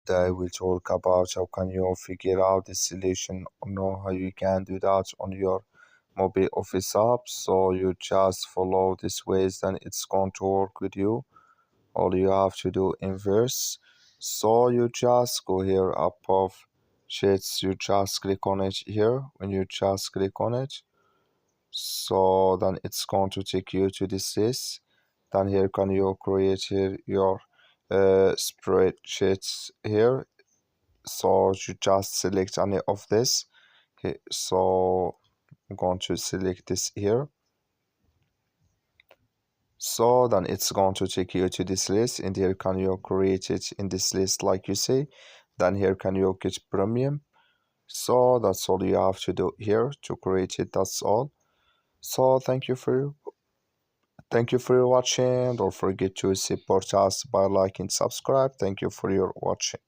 today we'll talk about how can you figure out the selection or know how you can do that on your MobiOffice app. So you just follow this ways, then it's going to work with you. All you have to do inverse. So you just go here above sheets, you just click on it here. When you just click on it, so then it's going to take you to this list. Then here can you create here your spreadsheets here. So you just select any of this. Okay, so I'm going to select this here. So then it's going to take you to this list, and here can you create it in this list like you say. Then here can you get premium. So that's all you have to do here to create it. That's all. So thank you for your watching. Don't forget to support us by liking, subscribe. Thank you for your watching.